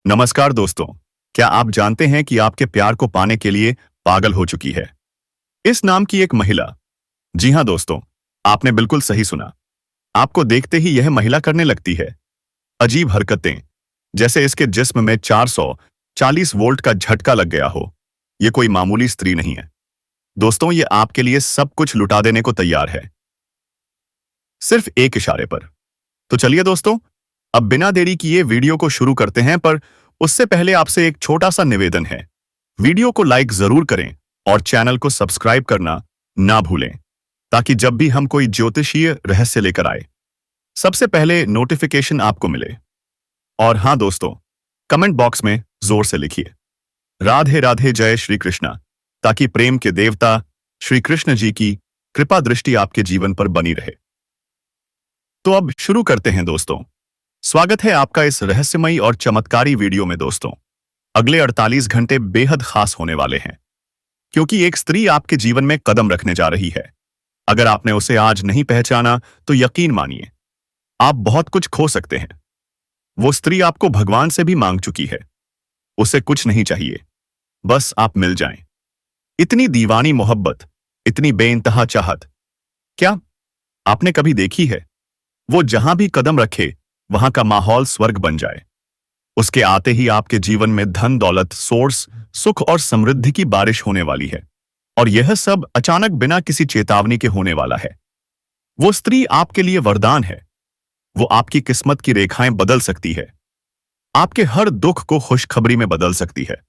नमस्कार दोस्तों। क्या आप जानते हैं कि आपके प्यार को पाने के लिए पागल हो चुकी है इस नाम की एक महिला। जी हां दोस्तों, आपने बिल्कुल सही सुना। आपको देखते ही यह महिला करने लगती है अजीब हरकतें, जैसे इसके जिस्म में 440 वोल्ट का झटका लग गया हो। यह कोई मामूली स्त्री नहीं है दोस्तों, ये आपके लिए सब कुछ लुटा देने को तैयार है, सिर्फ एक इशारे पर। तो चलिए दोस्तों, अब बिना देरी किए वीडियो को शुरू करते हैं, पर उससे पहले आपसे एक छोटा सा निवेदन है। वीडियो को लाइक जरूर करें और चैनल को सब्सक्राइब करना ना भूलें, ताकि जब भी हम कोई ज्योतिषीय रहस्य लेकर आए, सबसे पहले नोटिफिकेशन आपको मिले। और हाँ दोस्तों, कमेंट बॉक्स में जोर से लिखिए राधे राधे जय श्री कृष्णा, ताकि प्रेम के देवता श्री कृष्ण जी की कृपा दृष्टि आपके जीवन पर बनी रहे। तो अब शुरू करते हैं दोस्तों। स्वागत है आपका इस रहस्यमयी और चमत्कारी वीडियो में दोस्तों। अगले 48 घंटे बेहद खास होने वाले हैं, क्योंकि एक स्त्री आपके जीवन में कदम रखने जा रही है। अगर आपने उसे आज नहीं पहचाना तो यकीन मानिए, आप बहुत कुछ खो सकते हैं। वो स्त्री आपको भगवान से भी मांग चुकी है। उसे कुछ नहीं चाहिए, बस आप मिल जाएं। इतनी दीवानी मोहब्बत, इतनी बेइंतहा चाहत, क्या आपने कभी देखी है? वो जहां भी कदम रखे वहां का माहौल स्वर्ग बन जाए। उसके आते ही आपके जीवन में धन दौलत, सोर्स, सुख और समृद्धि की बारिश होने वाली है। और यह सब अचानक बिना किसी चेतावनी के होने वाला है। वो स्त्री आपके लिए वरदान है। वो आपकी किस्मत की रेखाएं बदल सकती है, आपके हर दुख को खुशखबरी में बदल सकती है।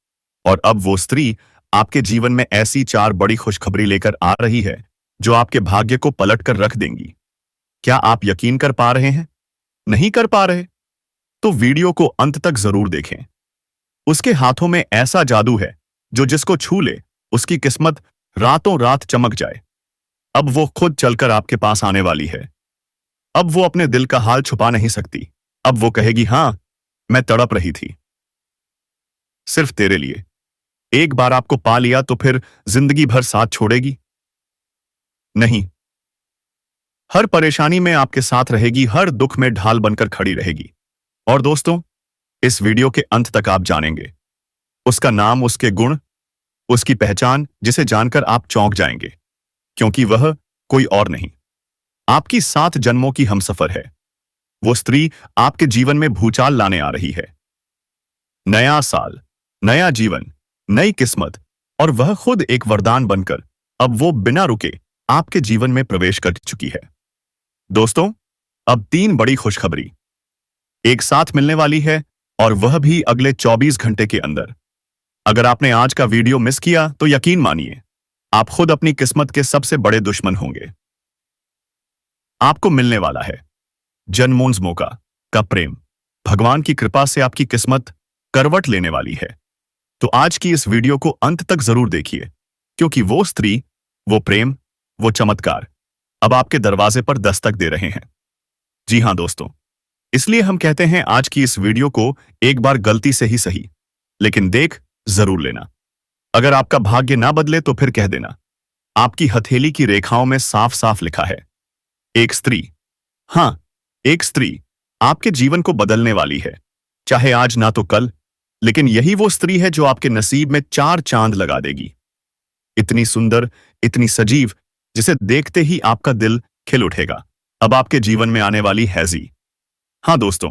और अब वो स्त्री आपके जीवन में ऐसी 4 बड़ी खुशखबरी लेकर आ रही है जो आपके भाग्य को पलट कर रख देंगी। क्या आप यकीन कर पा रहे हैं? नहीं कर पा रहे? तो वीडियो को अंत तक जरूर देखें। उसके हाथों में ऐसा जादू है जो जिसको छू ले उसकी किस्मत रातों रात चमक जाए। अब वो खुद चलकर आपके पास आने वाली है। अब वो अपने दिल का हाल छुपा नहीं सकती। अब वो कहेगी, हां, मैं तड़प रही थी सिर्फ तेरे लिए। एक बार आपको पा लिया तो फिर जिंदगी भर साथ छोड़ेगी नहीं। हर परेशानी में आपके साथ रहेगी, हर दुख में ढाल बनकर खड़ी रहेगी। और दोस्तों, इस वीडियो के अंत तक आप जानेंगे उसका नाम, उसके गुण, उसकी पहचान, जिसे जानकर आप चौंक जाएंगे, क्योंकि वह कोई और नहीं, आपकी 7 जन्मों की हमसफर है। वो स्त्री आपके जीवन में भूचाल लाने आ रही है। नया साल, नया जीवन, नई किस्मत, और वह खुद एक वरदान बनकर अब वो बिना रुके आपके जीवन में प्रवेश कर चुकी है। दोस्तों, अब 3 बड़ी खुशखबरी एक साथ मिलने वाली है, और वह भी अगले 24 घंटे के अंदर। अगर आपने आज का वीडियो मिस किया तो यकीन मानिए, आप खुद अपनी किस्मत के सबसे बड़े दुश्मन होंगे। आपको मिलने वाला है जन्मोंजमो का प्रेम। भगवान की कृपा से आपकी किस्मत करवट लेने वाली है। तो आज की इस वीडियो को अंत तक जरूर देखिए, क्योंकि वो स्त्री, वो प्रेम, वो चमत्कार अब आपके दरवाजे पर दस्तक दे रहे हैं। जी हां दोस्तों, इसलिए हम कहते हैं आज की इस वीडियो को एक बार गलती से ही सही, लेकिन देख जरूर लेना। अगर आपका भाग्य ना बदले तो फिर कह देना। आपकी हथेली की रेखाओं में साफ साफ लिखा है एक स्त्री। हां, एक स्त्री आपके जीवन को बदलने वाली है, चाहे आज ना तो कल। लेकिन यही वो स्त्री है जो आपके नसीब में 4 चांद लगा देगी। इतनी सुंदर, इतनी सजीव, जिसे देखते ही आपका दिल खिल उठेगा। अब आपके जीवन में आने वाली है जी। हां दोस्तों,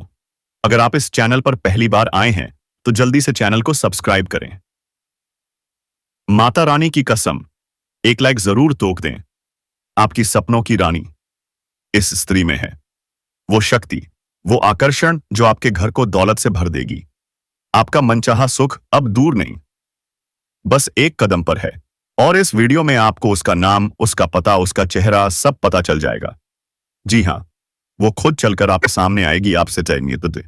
अगर आप इस चैनल पर पहली बार आए हैं तो जल्दी से चैनल को सब्सक्राइब करें। माता रानी की कसम, एक लाइक जरूर ठोक दें। आपकी सपनों की रानी इस स्त्री में है। वो शक्ति, वो आकर्षण जो आपके घर को दौलत से भर देगी। आपका मनचाहा सुख अब दूर नहीं, बस एक कदम पर है। और इस वीडियो में आपको उसका नाम, उसका पता, उसका चेहरा सब पता चल जाएगा। जी हां, वो खुद चलकर आपके सामने आएगी, आपसे चाहिए तो दे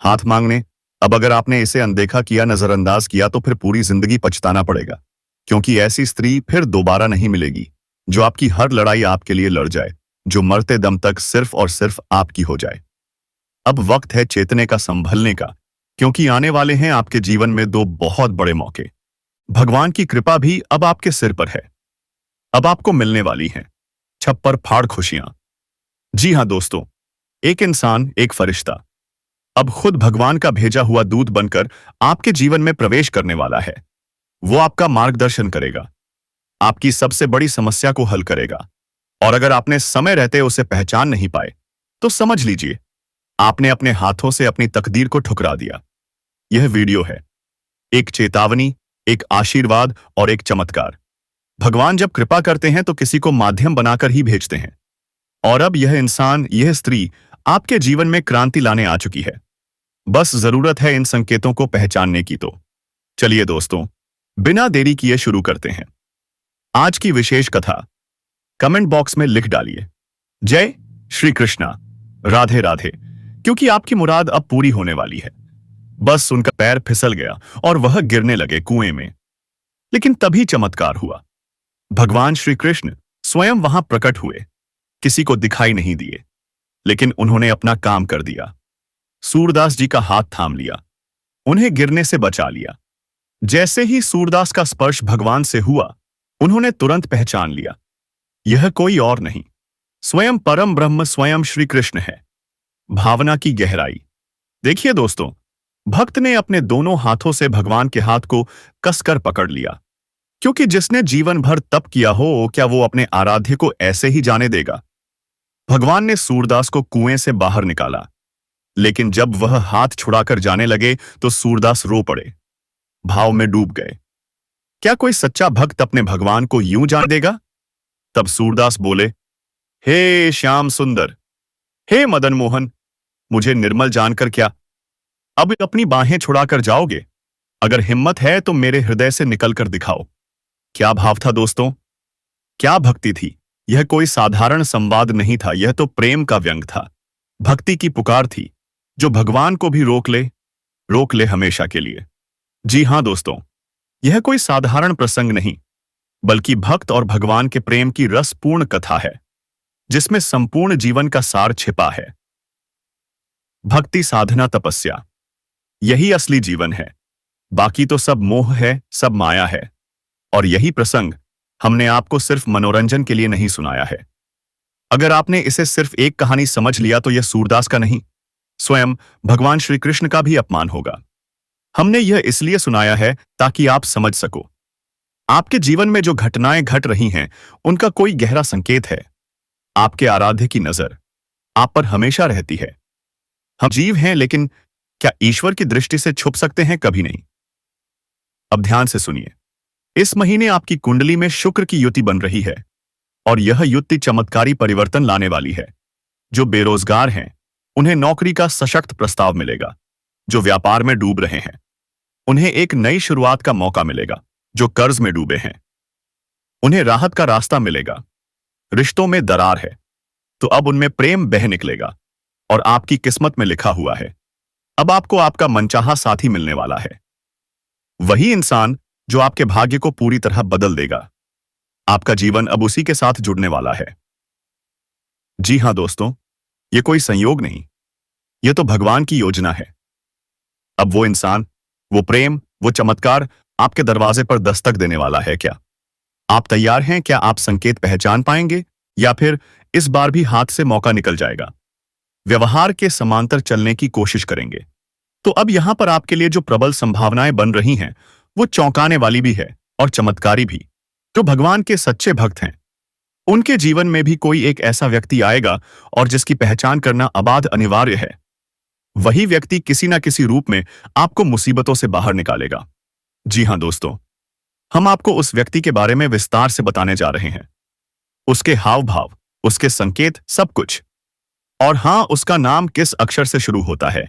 हाथ मांगने। अब अगर आपने इसे अनदेखा किया, नजरअंदाज किया, तो फिर पूरी जिंदगी पछताना पड़ेगा, क्योंकि ऐसी स्त्री फिर दोबारा नहीं मिलेगी जो आपकी हर लड़ाई आपके लिए लड़ जाए, जो मरते दम तक सिर्फ और सिर्फ आपकी हो जाए। अब वक्त है चेतने का, संभलने का, क्योंकि आने वाले हैं आपके जीवन में 2 बहुत बड़े मौके। भगवान की कृपा भी अब आपके सिर पर है। अब आपको मिलने वाली हैं छप्पर फाड़ खुशियां। जी हां दोस्तों, एक इंसान, एक फरिश्ता, अब खुद भगवान का भेजा हुआ दूत बनकर आपके जीवन में प्रवेश करने वाला है। वो आपका मार्गदर्शन करेगा, आपकी सबसे बड़ी समस्या को हल करेगा। और अगर आपने समय रहते उसे पहचान नहीं पाए, तो समझ लीजिए आपने अपने हाथों से अपनी तकदीर को ठुकरा दिया। यह वीडियो है एक चेतावनी, एक आशीर्वाद और एक चमत्कार। भगवान जब कृपा करते हैं तो किसी को माध्यम बनाकर ही भेजते हैं। और अब यह इंसान, यह स्त्री आपके जीवन में क्रांति लाने आ चुकी है। बस जरूरत है इन संकेतों को पहचानने की। तो चलिए दोस्तों, बिना देरी किए शुरू करते हैं आज की विशेष कथा। कमेंट बॉक्स में लिख डालिए जय श्री कृष्णा, राधे राधे, क्योंकि आपकी मुराद अब पूरी होने वाली है। बस उनका पैर फिसल गया और वह गिरने लगे कुएं में। लेकिन तभी चमत्कार हुआ। भगवान श्री कृष्ण स्वयं वहां प्रकट हुए। किसी को दिखाई नहीं दिए, लेकिन उन्होंने अपना काम कर दिया। सूरदास जी का हाथ थाम लिया, उन्हें गिरने से बचा लिया। जैसे ही सूरदास का स्पर्श भगवान से हुआ, उन्होंने तुरंत पहचान लिया, यह कोई और नहीं, स्वयं परम ब्रह्म, स्वयं श्री कृष्ण है। भावना की गहराई देखिए दोस्तों, भक्त ने अपने दोनों हाथों से भगवान के हाथ को कसकर पकड़ लिया, क्योंकि जिसने जीवन भर तप किया हो, क्या वो अपने आराध्य को ऐसे ही जाने देगा? भगवान ने सूरदास को कुएं से बाहर निकाला, लेकिन जब वह हाथ छुड़ाकर जाने लगे तो सूरदास रो पड़े, भाव में डूब गए। क्या कोई सच्चा भक्त अपने भगवान को यूं जान देगा? तब सूरदास बोले, हे श्याम सुंदर, हे मदन मोहन, मुझे निर्मल जानकर क्या अब अपनी बाहें छुड़ाकर जाओगे? अगर हिम्मत है तो मेरे हृदय से निकलकर दिखाओ। क्या भाव था दोस्तों, क्या भक्ति थी! यह कोई साधारण संवाद नहीं था, यह तो प्रेम का व्यंग था। भक्ति की पुकार थी जो भगवान को भी रोक ले हमेशा के लिए। जी हां दोस्तों, यह कोई साधारण प्रसंग नहीं, बल्कि भक्त और भगवान के प्रेम की रसपूर्ण कथा है, जिसमें संपूर्ण जीवन का सार छिपा है। भक्ति, साधना, तपस्या, यही असली जीवन है। बाकी तो सब मोह है, सब माया है। और यही प्रसंग हमने आपको सिर्फ मनोरंजन के लिए नहीं सुनाया है। अगर आपने इसे सिर्फ एक कहानी समझ लिया तो यह सूरदास का नहीं, स्वयं भगवान श्री कृष्ण का भी अपमान होगा। हमने यह इसलिए सुनाया है ताकि आप समझ सको, आपके जीवन में जो घटनाएं घट रही हैं, उनका कोई गहरा संकेत है। आपके आराध्य की नजर आप पर हमेशा रहती है। हम जीव हैं, लेकिन क्या ईश्वर की दृष्टि से छुप सकते हैं? कभी नहीं। अब ध्यान से सुनिए, इस महीने आपकी कुंडली में शुक्र की युति बन रही है, और यह युति चमत्कारी परिवर्तन लाने वाली है। जो बेरोजगार हैं, उन्हें नौकरी का सशक्त प्रस्ताव मिलेगा। जो व्यापार में डूब रहे हैं, उन्हें एक नई शुरुआत का मौका मिलेगा। जो कर्ज में डूबे हैं, उन्हें राहत का रास्ता मिलेगा। रिश्तों में दरार है, तो अब उनमें प्रेम बह निकलेगा। और आपकी किस्मत में लिखा हुआ है, अब आपको आपका मनचाहा साथी मिलने वाला है। वही इंसान जो आपके भाग्य को पूरी तरह बदल देगा। आपका जीवन अब उसी के साथ जुड़ने वाला है। जी हां दोस्तों, यह कोई संयोग नहीं, यह तो भगवान की योजना है। अब वो इंसान, वो प्रेम, वो चमत्कार आपके दरवाजे पर दस्तक देने वाला है। क्या आप तैयार हैं? क्या आप संकेत पहचान पाएंगे, या फिर इस बार भी हाथ से मौका निकल जाएगा? व्यवहार के समांतर चलने की कोशिश करेंगे तो अब यहां पर आपके लिए जो प्रबल संभावनाएं बन रही हैं, वो चौंकाने वाली भी है और चमत्कारी भी। जो भगवान के सच्चे भक्त हैं, उनके जीवन में भी कोई एक ऐसा व्यक्ति आएगा और जिसकी पहचान करना अबाध अनिवार्य है। वही व्यक्ति किसी ना किसी रूप में आपको मुसीबतों से बाहर निकालेगा। जी हां दोस्तों, हम आपको उस व्यक्ति के बारे में विस्तार से बताने जा रहे हैं। उसके हाव भाव, उसके संकेत, सब कुछ। और हां, उसका नाम किस अक्षर से शुरू होता है,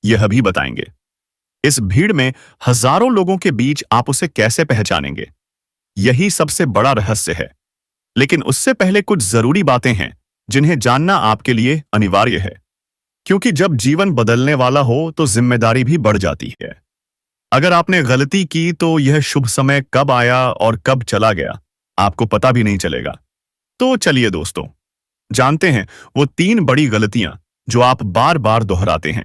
यह भी बताएंगे। इस भीड़ में हजारों लोगों के बीच आप उसे कैसे पहचानेंगे, यही सबसे बड़ा रहस्य है। लेकिन उससे पहले कुछ जरूरी बातें हैं जिन्हें जानना आपके लिए अनिवार्य है, क्योंकि जब जीवन बदलने वाला हो तो जिम्मेदारी भी बढ़ जाती है। अगर आपने गलती की तो यह शुभ समय कब आया और कब चला गया, आपको पता भी नहीं चलेगा। तो चलिए दोस्तों, जानते हैं वो 3 बड़ी गलतियां जो आप बार बार दोहराते हैं।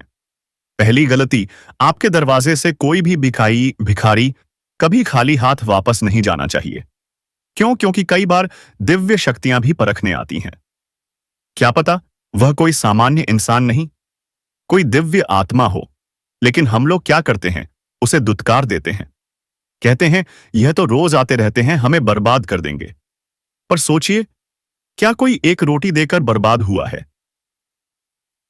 पहली गलती, आपके दरवाजे से कोई भी भिखारी कभी खाली हाथ वापस नहीं जाना चाहिए। क्यों? क्योंकि कई बार दिव्य शक्तियां भी परखने आती हैं। क्या पता वह कोई सामान्य इंसान नहीं, कोई दिव्य आत्मा हो। लेकिन हम लोग क्या करते हैं, उसे दुत्कार देते हैं। कहते हैं यह तो रोज आते रहते हैं, हमें बर्बाद कर देंगे। पर सोचिए, क्या कोई एक रोटी देकर बर्बाद हुआ है?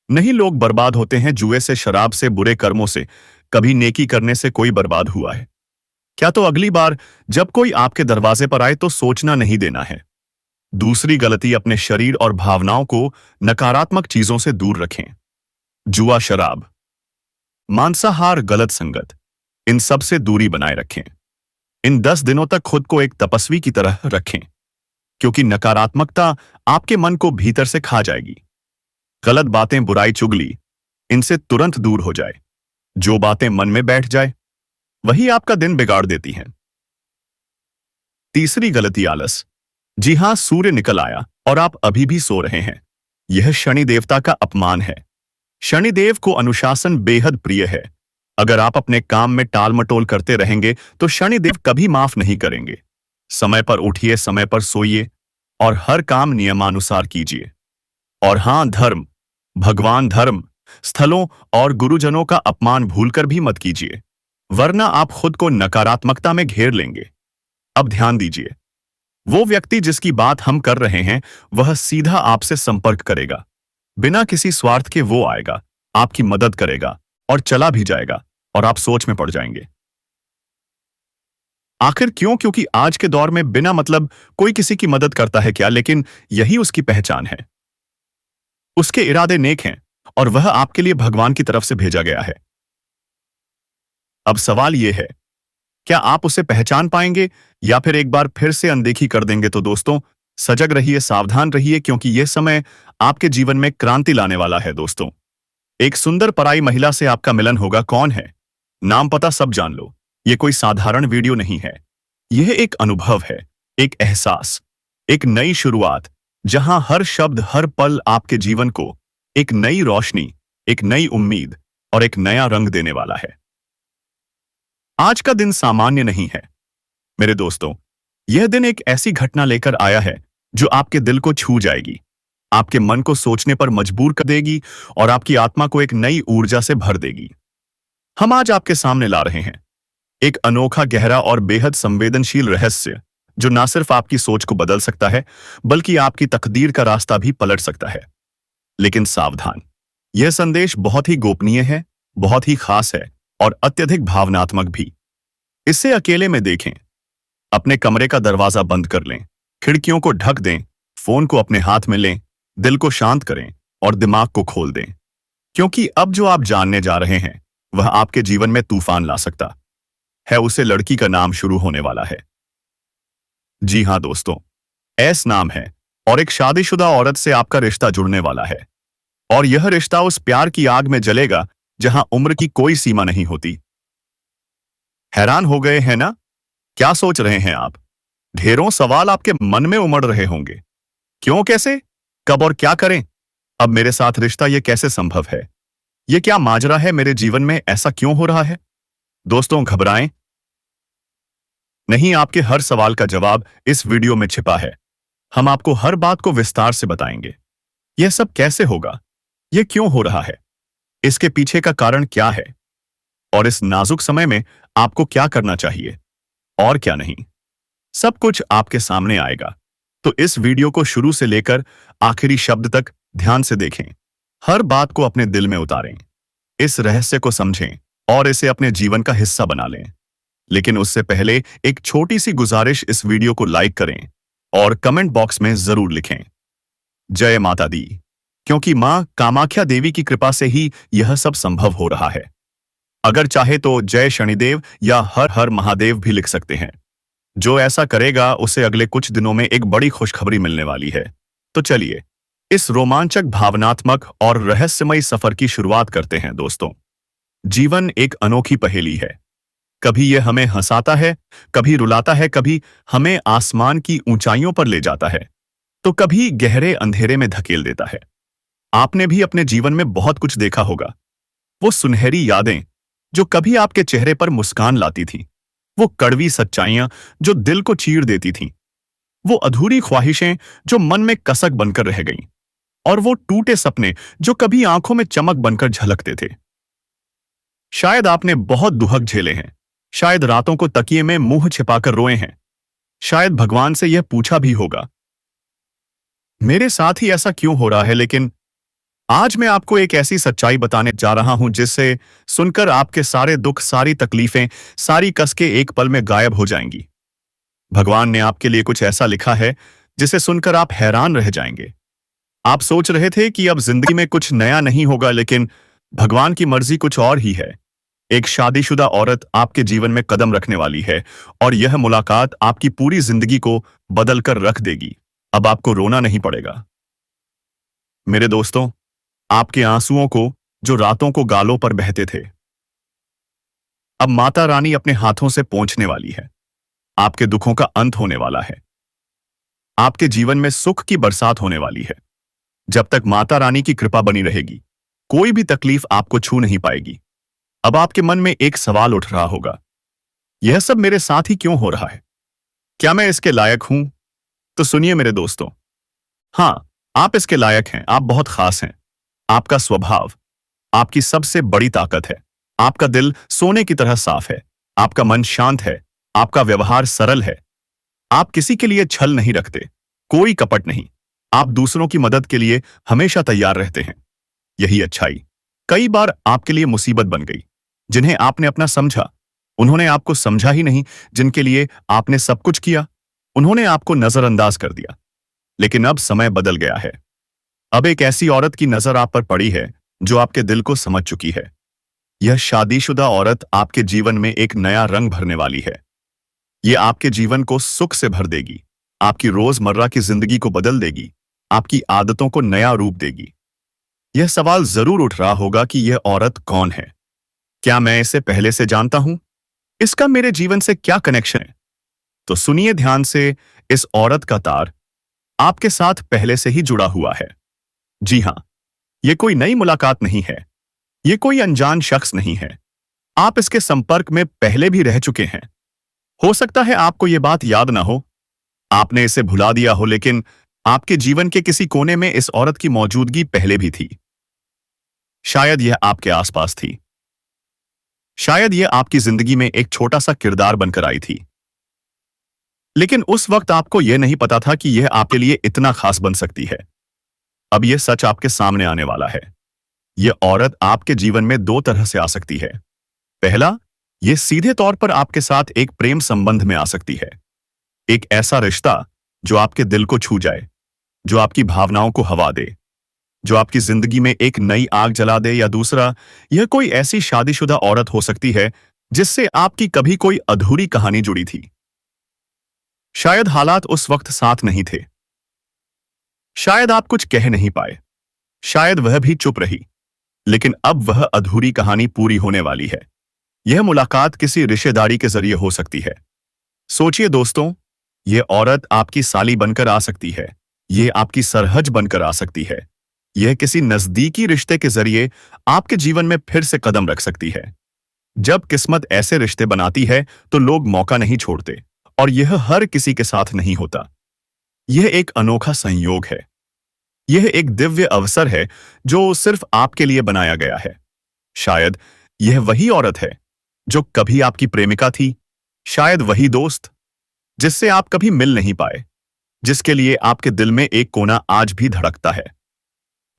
नहीं, लोग बर्बाद होते हैं जुए से, शराब से, बुरे कर्मों से। कभी नेकी करने से कोई बर्बाद हुआ है क्या? तो अगली बार जब कोई आपके दरवाजे पर आए तो सोचना नहीं देना है। दूसरी गलती, अपने शरीर और भावनाओं को नकारात्मक चीजों से दूर रखें। जुआ, शराब, मांसाहार, गलत संगत, इन सब से दूरी बनाए रखें। इन 10 दिनों तक खुद को एक तपस्वी की तरह रखें, क्योंकि नकारात्मकता आपके मन को भीतर से खा जाएगी। गलत बातें, बुराई, चुगली, इनसे तुरंत दूर हो जाए। जो बातें मन में बैठ जाए वही आपका दिन बिगाड़ देती हैं। तीसरी गलती, आलस। जी हां, सूर्य निकल आया और आप अभी भी सो रहे हैं। यह शनि देवता का अपमान है। शनिदेव को अनुशासन बेहद प्रिय है। अगर आप अपने काम में टाल मटोल करते रहेंगे तो शनिदेव कभी माफ नहीं करेंगे। समय पर उठिए, समय पर सोइए और हर काम नियमानुसार कीजिए। और हां, धर्म, भगवान, धर्म स्थलों और गुरुजनों का अपमान भूलकर भी मत कीजिए, वरना आप खुद को नकारात्मकता में घेर लेंगे। अब ध्यान दीजिए, वो व्यक्ति जिसकी बात हम कर रहे हैं वह सीधा आपसे संपर्क करेगा। बिना किसी स्वार्थ के वो आएगा, आपकी मदद करेगा और चला भी जाएगा, और आप सोच में पड़ जाएंगे। आखिर क्यों? क्योंकि आज के दौर में बिना मतलब कोई किसी की मदद करता है क्या? लेकिन यही उसकी पहचान है। उसके इरादे नेक हैं और वह आपके लिए भगवान की तरफ से भेजा गया है। अब सवाल यह है, क्या आप उसे पहचान पाएंगे या फिर एक बार फिर से अनदेखी कर देंगे? तो दोस्तों, सजग रहिए, सावधान रहिए, क्योंकि यह समय आपके जीवन में क्रांति लाने वाला है। दोस्तों, एक सुंदर पराई महिला से आपका मिलन होगा। कौन है, नाम पता सब जान लो। यह कोई साधारण वीडियो नहीं है, यह एक अनुभव है, एक एहसास, एक नई शुरुआत, जहां हर शब्द, हर पल आपके जीवन को एक नई रोशनी, एक नई उम्मीद और एक नया रंग देने वाला है। आज का दिन सामान्य नहीं है मेरे दोस्तों। यह दिन एक ऐसी घटना लेकर आया है जो आपके दिल को छू जाएगी, आपके मन को सोचने पर मजबूर कर देगी और आपकी आत्मा को एक नई ऊर्जा से भर देगी। हम आज आपके सामने ला रहे हैं एक अनोखा, गहरा और बेहद संवेदनशील रहस्य, जो न सिर्फ आपकी सोच को बदल सकता है बल्कि आपकी तकदीर का रास्ता भी पलट सकता है। लेकिन सावधान, यह संदेश बहुत ही गोपनीय है, बहुत ही खास है और अत्यधिक भावनात्मक भी। इसे अकेले में देखें, अपने कमरे का दरवाजा बंद कर लें, खिड़कियों को ढक दें, फोन को अपने हाथ में लें, दिल को शांत करें और दिमाग को खोल दें, क्योंकि अब जो आप जानने जा रहे हैं वह आपके जीवन में तूफान ला सकता है। उसे लड़की का नाम शुरू होने वाला है। जी हां दोस्तों, एस नाम है और एक शादीशुदा औरत से आपका रिश्ता जुड़ने वाला है। और यह रिश्ता उस प्यार की आग में जलेगा जहां उम्र की कोई सीमा नहीं होती। हैरान हो गए हैं ना? क्या सोच रहे हैं आप? ढेरों सवाल आपके मन में उमड़ रहे होंगे। क्यों, कैसे, कब और क्या करें? अब मेरे साथ रिश्ता, यह कैसे संभव है? यह क्या माजरा है? मेरे जीवन में ऐसा क्यों हो रहा है? दोस्तों, घबराएं नहीं, आपके हर सवाल का जवाब इस वीडियो में छिपा है। हम आपको हर बात को विस्तार से बताएंगे। यह सब कैसे होगा, यह क्यों हो रहा है, इसके पीछे का कारण क्या है, और इस नाजुक समय में आपको क्या करना चाहिए और क्या नहीं, सब कुछ आपके सामने आएगा। तो इस वीडियो को शुरू से लेकर आखिरी शब्द तक ध्यान से देखें, हर बात को अपने दिल में उतारें, इस रहस्य को समझें और इसे अपने जीवन का हिस्सा बना लें। लेकिन उससे पहले एक छोटी सी गुजारिश, इस वीडियो को लाइक करें और कमेंट बॉक्स में जरूर लिखें जय माता दी, क्योंकि मां कामाख्या देवी की कृपा से ही यह सब संभव हो रहा है। अगर चाहे तो जय शनिदेव या हर हर महादेव भी लिख सकते हैं। जो ऐसा करेगा उसे अगले कुछ दिनों में एक बड़ी खुशखबरी मिलने वाली है। तो चलिए इस रोमांचक, भावनात्मक और रहस्यमयी सफर की शुरुआत करते हैं। दोस्तों, जीवन एक अनोखी पहेली है। कभी यह हमें हंसाता है, कभी रुलाता है, कभी हमें आसमान की ऊंचाइयों पर ले जाता है, तो कभी गहरे अंधेरे में धकेल देता है। आपने भी अपने जीवन में बहुत कुछ देखा होगा। वो सुनहरी यादें जो कभी आपके चेहरे पर मुस्कान लाती थीं, वो कड़वी सच्चाइयां जो दिल को चीर देती थीं, वो अधूरी ख्वाहिशें जो मन में कसक बनकर रह गईं, और वो टूटे सपने जो कभी आंखों में चमक बनकर झलकते थे। शायद आपने बहुत दुहक झेले हैं, शायद रातों को तकिए में मुंह छिपाकर रोए हैं, शायद भगवान से यह पूछा भी होगा, मेरे साथ ही ऐसा क्यों हो रहा है। लेकिन आज मैं आपको एक ऐसी सच्चाई बताने जा रहा हूं जिससे सुनकर आपके सारे दुख, सारी तकलीफें, सारी कसके एक पल में गायब हो जाएंगी। भगवान ने आपके लिए कुछ ऐसा लिखा है जिसे सुनकर आप हैरान रह जाएंगे। आप सोच रहे थे कि अब जिंदगी में कुछ नया नहीं होगा, लेकिन भगवान की मर्जी कुछ और ही है। एक शादीशुदा औरत आपके जीवन में कदम रखने वाली है और यह मुलाकात आपकी पूरी जिंदगी को बदल कर रख देगी। अब आपको रोना नहीं पड़ेगा। मेरे दोस्तों, आपके आंसुओं को, जो रातों को गालों पर बहते थे, अब माता रानी अपने हाथों से पोंछने वाली है। आपके दुखों का अंत होने वाला है। आपके जीवन में सुख की बरसात होने वाली है। जब तक माता रानी की कृपा बनी रहेगी, कोई भी तकलीफ आपको छू नहीं पाएगी। अब आपके मन में एक सवाल उठ रहा होगा, यह सब मेरे साथ ही क्यों हो रहा है? क्या मैं इसके लायक हूं? तो सुनिए मेरे दोस्तों, हां, आप इसके लायक हैं। आप बहुत खास हैं। आपका स्वभाव आपकी सबसे बड़ी ताकत है। आपका दिल सोने की तरह साफ है। आपका मन शांत है। आपका व्यवहार सरल है। आप किसी के लिए छल नहीं रखते, कोई कपट नहीं। आप दूसरों की मदद के लिए हमेशा तैयार रहते हैं। यही अच्छाई कई बार आपके लिए मुसीबत बन गई। जिन्हें आपने अपना समझा, उन्होंने आपको समझा ही नहीं। जिनके लिए आपने सब कुछ किया, उन्होंने आपको नजरअंदाज कर दिया। लेकिन अब समय बदल गया है। अब एक ऐसी औरत की नजर आप पर पड़ी है जो आपके दिल को समझ चुकी है। यह शादीशुदा औरत आपके जीवन में एक नया रंग भरने वाली है। यह आपके जीवन को सुख से भर देगी, आपकी रोजमर्रा की जिंदगी को बदल देगी, आपकी आदतों को नया रूप देगी। यह सवाल जरूर उठ रहा होगा कि यह औरत कौन है? क्या मैं इसे पहले से जानता हूं? इसका मेरे जीवन से क्या कनेक्शन है? तो सुनिए ध्यान से, इस औरत का तार आपके साथ पहले से ही जुड़ा हुआ है। जी हां, यह कोई नई मुलाकात नहीं है। यह कोई अनजान शख्स नहीं है। आप इसके संपर्क में पहले भी रह चुके हैं। हो सकता है आपको यह बात याद ना हो, आपने इसे भुला दिया हो, लेकिन आपके जीवन के किसी कोने में इस औरत की मौजूदगी पहले भी थी। शायद यह आपके आसपास थी। शायद यह आपकी जिंदगी में एक छोटा सा किरदार बनकर आई थी। लेकिन उस वक्त आपको यह नहीं पता था कि यह आपके लिए इतना खास बन सकती है। अब यह सच आपके सामने आने वाला है। यह औरत आपके जीवन में दो तरह से आ सकती है। पहला, यह सीधे तौर पर आपके साथ एक प्रेम संबंध में आ सकती है। एक ऐसा रिश्ता जो आपके दिल को छू जाए, जो आपकी भावनाओं को हवा दे, जो आपकी जिंदगी में एक नई आग जला दे। या दूसरा, यह कोई ऐसी शादीशुदा औरत हो सकती है जिससे आपकी कभी कोई अधूरी कहानी जुड़ी थी। शायद हालात उस वक्त साथ नहीं थे। शायद आप कुछ कह नहीं पाए। शायद वह भी चुप रही। लेकिन अब वह अधूरी कहानी पूरी होने वाली है। यह मुलाकात किसी रिश्तेदारी के जरिए हो सकती है। सोचिए दोस्तों, यह औरत आपकी साली बनकर आ सकती है। यह आपकी सरहज बनकर आ सकती है। यह किसी नजदीकी रिश्ते के जरिए आपके जीवन में फिर से कदम रख सकती है। जब किस्मत ऐसे रिश्ते बनाती है तो लोग मौका नहीं छोड़ते, और यह हर किसी के साथ नहीं होता। यह एक अनोखा संयोग है। यह एक दिव्य अवसर है जो सिर्फ आपके लिए बनाया गया है। शायद यह वही औरत है जो कभी आपकी प्रेमिका थी। शायद वही दोस्त जिससे आप कभी मिल नहीं पाए, जिसके लिए आपके दिल में एक कोना आज भी धड़कता है।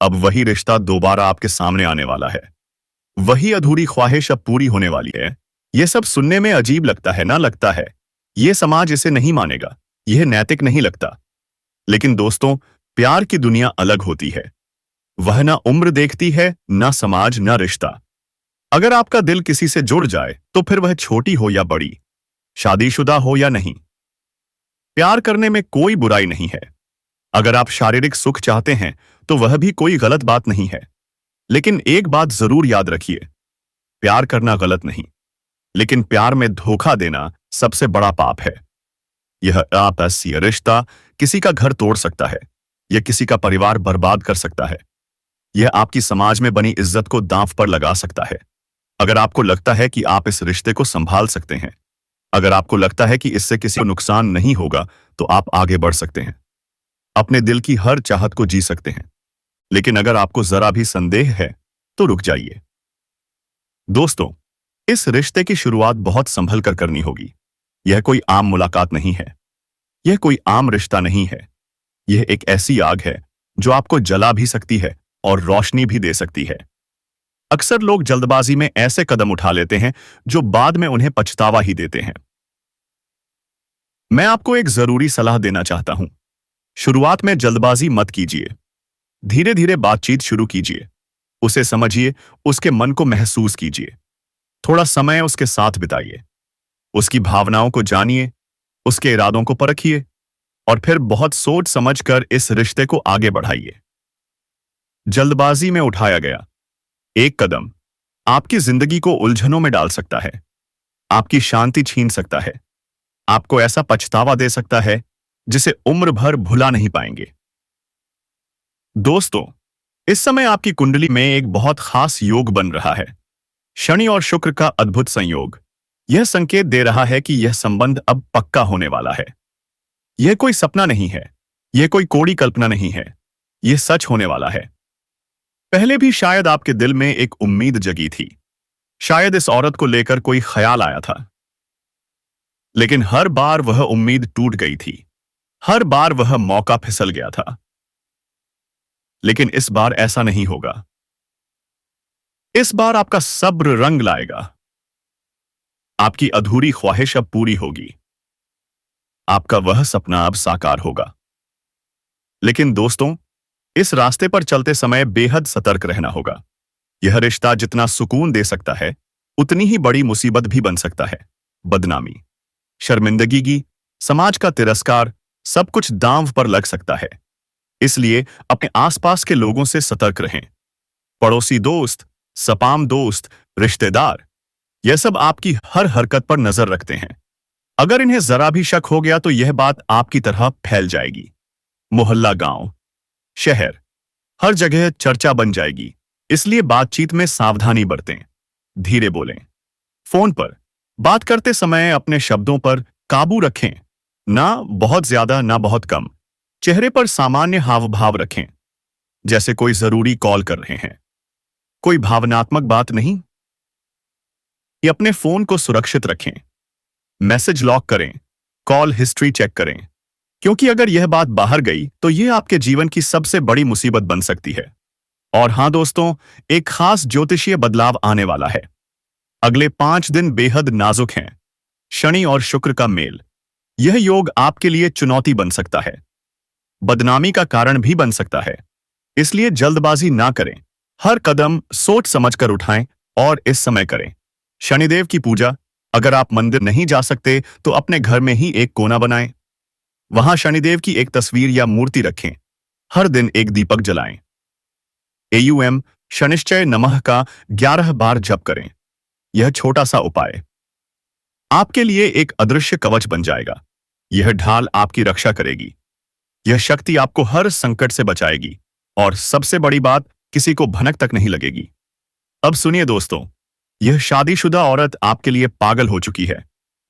अब वही रिश्ता दोबारा आपके सामने आने वाला है। वही अधूरी ख्वाहिश अब पूरी होने वाली है। यह सब सुनने में अजीब लगता है ना? लगता है यह समाज इसे नहीं मानेगा, यह नैतिक नहीं लगता। लेकिन दोस्तों, प्यार की दुनिया अलग होती है। वह ना उम्र देखती है, ना समाज, ना रिश्ता। अगर आपका दिल किसी से जुड़ जाए तो फिर वह छोटी हो या बड़ी, शादीशुदा हो या नहीं, प्यार करने में कोई बुराई नहीं है। अगर आप शारीरिक सुख चाहते हैं तो वह भी कोई गलत बात नहीं है। लेकिन एक बात जरूर याद रखिए, प्यार करना गलत नहीं, लेकिन प्यार में धोखा देना सबसे बड़ा पाप है। यह आपसी रिश्ता किसी का घर तोड़ सकता है, यह किसी का परिवार बर्बाद कर सकता है, यह आपकी समाज में बनी इज्जत को दांव पर लगा सकता है। अगर आपको लगता है कि आप इस रिश्ते को संभाल सकते हैं, अगर आपको लगता है कि इससे किसी को नुकसान नहीं होगा, तो आप आगे बढ़ सकते हैं। अपने दिल की हर चाहत को जी सकते हैं। लेकिन अगर आपको जरा भी संदेह है तो रुक जाइए। दोस्तों, इस रिश्ते की शुरुआत बहुत संभल कर करनी होगी। यह कोई आम मुलाकात नहीं है। यह कोई आम रिश्ता नहीं है। यह एक ऐसी आग है जो आपको जला भी सकती है और रोशनी भी दे सकती है। अक्सर लोग जल्दबाजी में ऐसे कदम उठा लेते हैं जो बाद में उन्हें पछतावा ही देते हैं। मैं आपको एक जरूरी सलाह देना चाहता हूं। शुरुआत में जल्दबाजी मत कीजिए। धीरे धीरे बातचीत शुरू कीजिए। उसे समझिए, उसके मन को महसूस कीजिए। थोड़ा समय उसके साथ बिताइए। उसकी भावनाओं को जानिए, उसके इरादों को परखिए और फिर बहुत सोच समझकर इस रिश्ते को आगे बढ़ाइए। जल्दबाजी में उठाया गया एक कदम आपकी जिंदगी को उलझनों में डाल सकता है, आपकी शांति छीन सकता है, आपको ऐसा पछतावा दे सकता है जिसे उम्र भर भुला नहीं पाएंगे। दोस्तों, इस समय आपकी कुंडली में एक बहुत खास योग बन रहा है। शनि और शुक्र का अद्भुत संयोग। यह संकेत दे रहा है कि यह संबंध अब पक्का होने वाला है। यह कोई सपना नहीं है। यह कोई कोड़ी कल्पना नहीं है। यह सच होने वाला है। पहले भी शायद आपके दिल में एक उम्मीद जगी थी। शायद इस औरत को लेकर कोई ख्याल आया था। लेकिन हर बार वह उम्मीद टूट गई थी। हर बार वह मौका फिसल गया था। लेकिन इस बार ऐसा नहीं होगा। इस बार आपका सब्र रंग लाएगा। आपकी अधूरी ख्वाहिश अब पूरी होगी। आपका वह सपना अब साकार होगा। लेकिन दोस्तों, इस रास्ते पर चलते समय बेहद सतर्क रहना होगा। यह रिश्ता जितना सुकून दे सकता है, उतनी ही बड़ी मुसीबत भी बन सकता है। बदनामी, शर्मिंदगी, समाज का तिरस्कार, सब कुछ दांव पर लग सकता है। इसलिए अपने आसपास के लोगों से सतर्क रहें। पड़ोसी दोस्त, सपाम दोस्त, रिश्तेदार, यह सब आपकी हर हरकत पर नजर रखते हैं। अगर इन्हें जरा भी शक हो गया तो यह बात आपकी तरह फैल जाएगी। मोहल्ला, गांव, शहर, हर जगह चर्चा बन जाएगी। इसलिए बातचीत में सावधानी बरतें। धीरे बोलें। फोन पर बात करते समय अपने शब्दों पर काबू रखें। ना बहुत ज्यादा, ना बहुत कम। चेहरे पर सामान्य हाव भाव रखें, जैसे कोई जरूरी कॉल कर रहे हैं, कोई भावनात्मक बात नहीं। ये अपने फोन को सुरक्षित रखें। मैसेज लॉक करें। कॉल हिस्ट्री चेक करें, क्योंकि अगर यह बात बाहर गई तो यह आपके जीवन की सबसे बड़ी मुसीबत बन सकती है। और हां दोस्तों, एक खास ज्योतिषीय बदलाव आने वाला है। अगले 5 दिन बेहद नाजुक हैं। शनि और शुक्र का मेल। यह योग आपके लिए चुनौती बन सकता है। बदनामी का कारण भी बन सकता है। इसलिए जल्दबाजी ना करें। हर कदम सोच समझकर उठाएं और इस समय करें। शनिदेव की पूजा। अगर आप मंदिर नहीं जा सकते तो अपने घर में ही एक कोना बनाएं। वहां शनिदेव की एक तस्वीर या मूर्ति रखें। हर दिन एक दीपक जलाएं। एयूएम शनिश्चय नमः का 11 बार जप करें। यह छोटा सा उपाय आपके लिए एक अदृश्य कवच बन जाएगा। यह ढाल आपकी रक्षा करेगी। यह शक्ति आपको हर संकट से बचाएगी और सबसे बड़ी बात, किसी को भनक तक नहीं लगेगी। अब सुनिए दोस्तों, यह शादीशुदा औरत आपके लिए पागल हो चुकी है।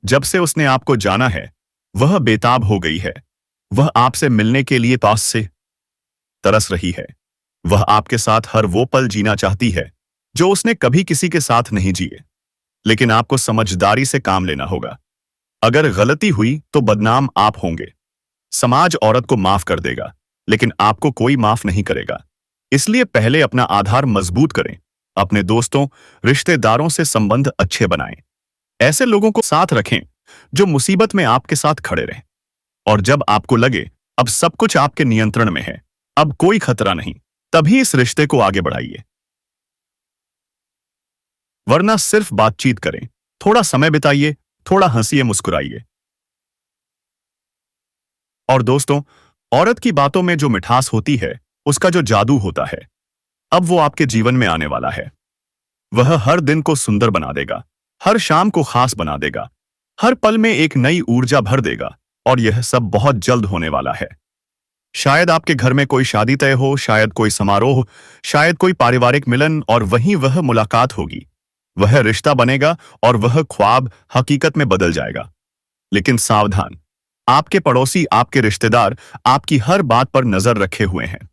जब से उसने आपको जाना है, वह बेताब हो गई है। वह आपसे मिलने के लिए पास से तरस रही है। वह आपके साथ हर वो पल जीना चाहती है जो उसने कभी किसी के साथ नहीं जिए। लेकिन आपको समझदारी से काम लेना होगा। अगर गलती हुई तो बदनाम आप होंगे। समाज औरत को माफ कर देगा, लेकिन आपको कोई माफ नहीं करेगा। इसलिए पहले अपना आधार मजबूत करें। अपने दोस्तों, रिश्तेदारों से संबंध अच्छे बनाएं। ऐसे लोगों को साथ रखें जो मुसीबत में आपके साथ खड़े रहें। और जब आपको लगे अब सब कुछ आपके नियंत्रण में है, अब कोई खतरा नहीं, तभी इस रिश्ते को आगे बढ़ाइए। वरना सिर्फ बातचीत करें, थोड़ा समय बिताइए, थोड़ा हंसिए, मुस्कुराइए। और दोस्तों, औरत की बातों में जो मिठास होती है, उसका जो जादू होता है, अब वो आपके जीवन में आने वाला है। वह हर दिन को सुंदर बना देगा, हर शाम को खास बना देगा, हर पल में एक नई ऊर्जा भर देगा। और यह सब बहुत जल्द होने वाला है। शायद आपके घर में कोई शादी तय हो, शायद कोई समारोह, शायद कोई पारिवारिक मिलन, और वहीं वह मुलाकात होगी। वह रिश्ता बनेगा और वह ख्वाब हकीकत में बदल जाएगा। लेकिन सावधान, आपके पड़ोसी, आपके रिश्तेदार आपकी हर बात पर नजर रखे हुए हैं।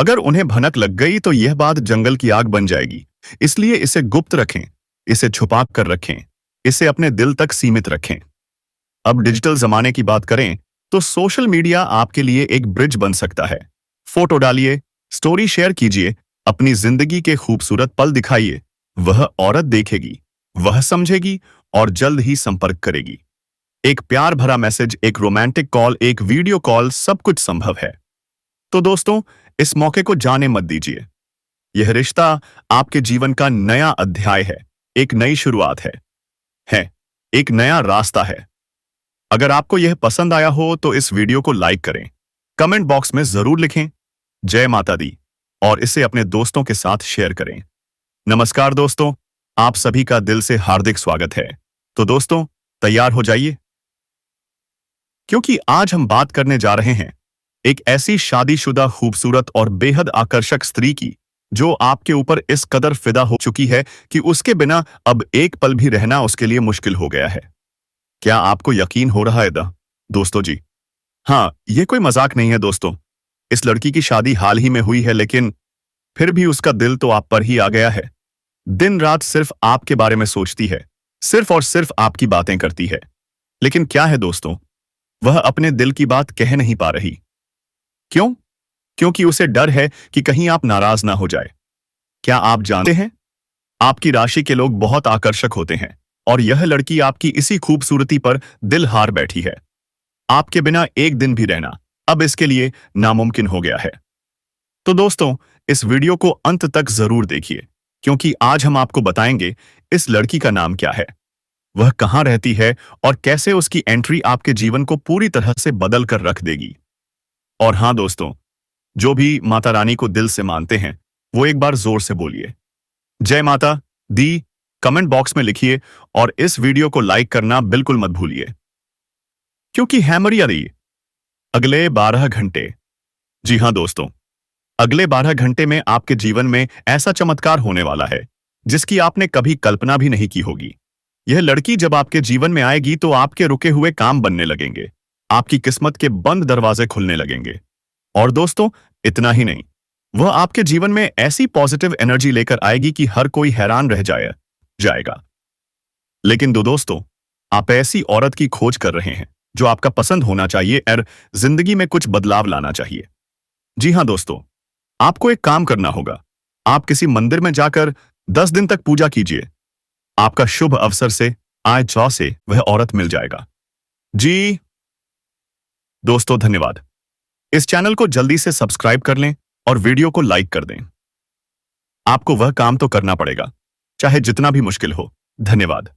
अगर उन्हें भनक लग गई तो यह बात जंगल की आग बन जाएगी। इसलिए इसे गुप्त रखें, इसे छुपा कर रखें, इसे अपने दिल तक सीमित रखें। अब डिजिटल जमाने की बात करें तो सोशल मीडिया आपके लिए एक ब्रिज बन सकता है। फोटो डालिए, स्टोरी शेयर कीजिए, अपनी जिंदगी के खूबसूरत पल दिखाइए। वह औरत देखेगी, वह समझेगी और जल्द ही संपर्क करेगी। एक प्यार भरा मैसेज, एक रोमांटिक कॉल, एक वीडियो कॉल, सब कुछ संभव है। तो दोस्तों, इस मौके को जाने मत दीजिए। यह रिश्ता आपके जीवन का नया अध्याय है, एक नई शुरुआत है, एक नया रास्ता है। अगर आपको यह पसंद आया हो तो इस वीडियो को लाइक करें, कमेंट बॉक्स में जरूर लिखें जय माता दी और इसे अपने दोस्तों के साथ शेयर करें। नमस्कार दोस्तों, आप सभी का दिल से हार्दिक स्वागत है। तो दोस्तों, तैयार हो जाइए, क्योंकि आज हम बात करने जा रहे हैं एक ऐसी शादीशुदा, खूबसूरत और बेहद आकर्षक स्त्री की जो आपके ऊपर इस कदर फिदा हो चुकी है कि उसके बिना अब एक पल भी रहना उसके लिए मुश्किल हो गया है। क्या आपको यकीन हो रहा है दोस्तों जी? हाँ, ये कोई मजाक नहीं है दोस्तों। इस लड़की की शादी हाल ही में हुई है, लेकिन फिर भी उसका दिल तो आप पर ही आ गया है। दिन रात सिर्फ आपके बारे में सोचती है, सिर्फ और सिर्फ आपकी बातें करती है। लेकिन क्या है दोस्तों, वह अपने दिल की बात कह नहीं पा रही। क्यों? क्योंकि उसे डर है कि कहीं आप नाराज ना हो जाए। क्या आप जानते हैं, आपकी राशि के लोग बहुत आकर्षक होते हैं और यह लड़की आपकी इसी खूबसूरती पर दिल हार बैठी है। आपके बिना एक दिन भी रहना अब इसके लिए नामुमकिन हो गया है। तो दोस्तों, इस वीडियो को अंत तक जरूर देखिए, क्योंकि आज हम आपको बताएंगे इस लड़की का नाम क्या है, वह कहां रहती है और कैसे उसकी एंट्री आपके जीवन को पूरी तरह से बदल कर रख देगी। और हाँ दोस्तों, जो भी माता रानी को दिल से मानते हैं वो एक बार जोर से बोलिए जय माता दी, कमेंट बॉक्स में लिखिए और इस वीडियो को लाइक करना बिल्कुल मत भूलिए, क्योंकि हैमर रही अगले 12 घंटे। जी हाँ दोस्तों, अगले 12 घंटे में आपके जीवन में ऐसा चमत्कार होने वाला है जिसकी आपने कभी कल्पना भी नहीं की होगी। यह लड़की जब आपके जीवन में आएगी तो आपके रुके हुए काम बनने लगेंगे, आपकी किस्मत के बंद दरवाजे खुलने लगेंगे। और दोस्तों, इतना ही नहीं, वह आपके जीवन में ऐसी पॉजिटिव एनर्जी लेकर आएगी कि हर कोई हैरान रह जाएगा। लेकिन दोस्तों, आप ऐसी औरत की खोज कर रहे हैं जो आपका पसंद होना चाहिए और जिंदगी में कुछ बदलाव लाना चाहिए। जी हाँ दोस्तों, आपको एक काम करना होगा। आप किसी मंदिर में जाकर 10 दिन तक पूजा कीजिए। आपका शुभ अवसर से आय जौ से वह औरत मिल जाएगा। जी दोस्तों, धन्यवाद। इस चैनल को जल्दी से सब्सक्राइब कर लें और वीडियो को लाइक कर दें। आपको वह काम तो करना पड़ेगा, चाहे जितना भी मुश्किल हो। धन्यवाद।